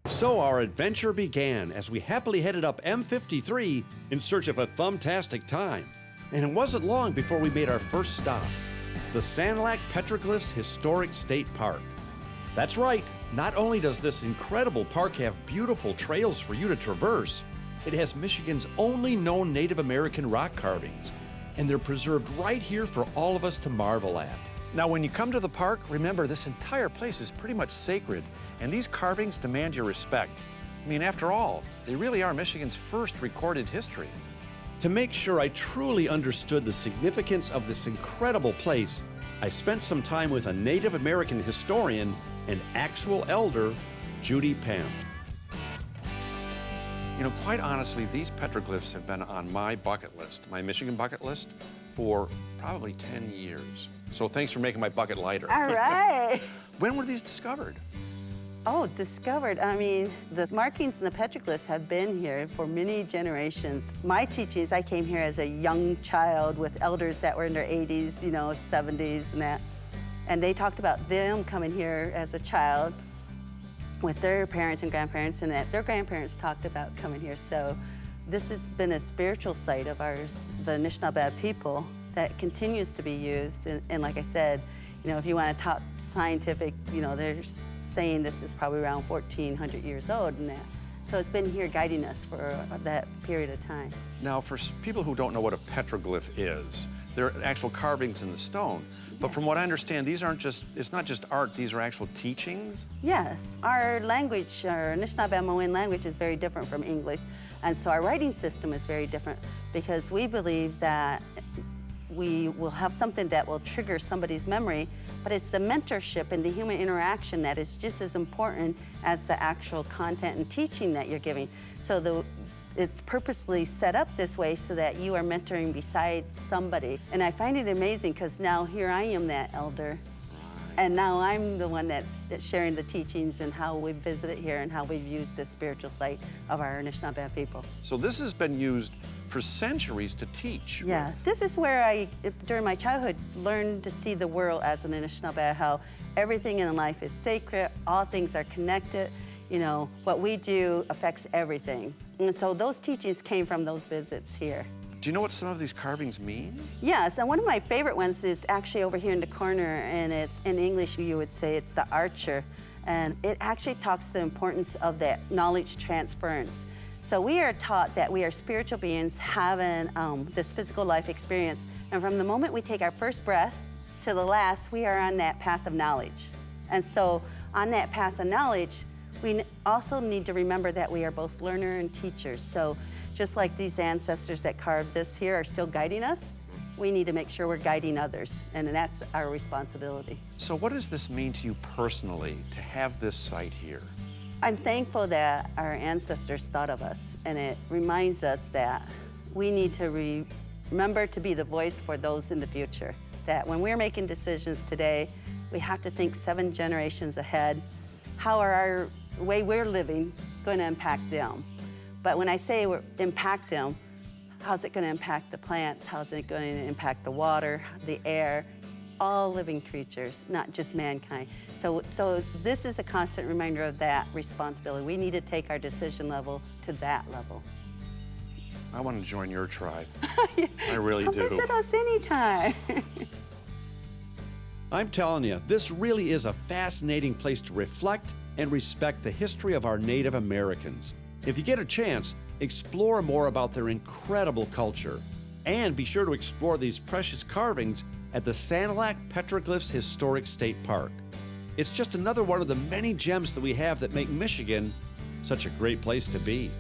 So our adventure began as we happily headed up M53 in search of a thumbtastic time. And it wasn't long before we made our first stop, the Sanilac Petroglyphs Historic State Park. That's right, not only does this incredible park have beautiful trails for you to traverse, it has Michigan's only known Native American rock carvings, and they're preserved right here for all of us to marvel at. Now, when you come to the park, remember this entire place is pretty much sacred, and these carvings demand your respect. I mean, after all, they really are Michigan's first recorded history. To make sure I truly understood the significance of this incredible place, I spent some time with a Native American historian and actual elder, Judy Penn. You know, quite honestly, these petroglyphs have been on my bucket list, my Michigan bucket list, for probably 10 years. So thanks for making my bucket lighter. All right. When were these discovered? Oh, discovered. I mean, the markings and the petroglyphs have been here for many generations. My teachings, I came here as a young child with elders that were in their 80s, 70s and that. And they talked about them coming here as a child with their parents and grandparents, and that their grandparents talked about coming here. So this has been a spiritual site of ours, the Anishinaabe people, that continues to be used. And like I said, if you want to talk scientific, they're saying this is probably around 1,400 years old and that. So it's been here guiding us for that period of time. Now, for people who don't know what a petroglyph is, they're actual carvings in the stone. But from what I understand, it's not just art, these are actual teachings? Yes. Our language, our Anishinaabe language is very different from English. And so our writing system is very different because we believe that we will have something that will trigger somebody's memory, but it's the mentorship and the human interaction that is just as important as the actual content and teaching that you're giving. So it's purposely set up this way so that you are mentoring beside somebody. And I find it amazing because now here I am that elder, and now I'm the one that's sharing the teachings and how we've visited here and how we've used this spiritual site of our Anishinaabe people. So this has been used for centuries to teach. Yeah, this is where I, during my childhood, learned to see the world as an Anishinaabe, how everything in life is sacred, all things are connected. What we do affects everything. And so those teachings came from those visits here. Do you know what some of these carvings mean? Yes, and one of my favorite ones is actually over here in the corner, and it's in English, you would say it's the archer. And it actually talks the importance of that knowledge transference. So we are taught that we are spiritual beings having this physical life experience. And from the moment we take our first breath to the last, we are on that path of knowledge. And so on that path of knowledge, we also need to remember that we are both learner and teachers. So just like these ancestors that carved this here are still guiding us, we need to make sure we're guiding others, and that's our responsibility. So what does this mean to you personally, to have this site here? I'm thankful that our ancestors thought of us, and it reminds us that we need to remember to be the voice for those in the future. That when we're making decisions today, we have to think 7 generations ahead. How are our way we're living going to impact them? But when I say impact them, how's it going to impact the plants? How's it going to impact the water, the air, all living creatures, not just mankind? So this is a constant reminder of that responsibility. We need to take our decision level to that level. I want to join your tribe. I really do. Come visit us anytime. I'm telling you, this really is a fascinating place to reflect and respect the history of our Native Americans. If you get a chance, explore more about their incredible culture. And be sure to explore these precious carvings at the Sanilac Petroglyphs Historic State Park. It's just another one of the many gems that we have that make Michigan such a great place to be.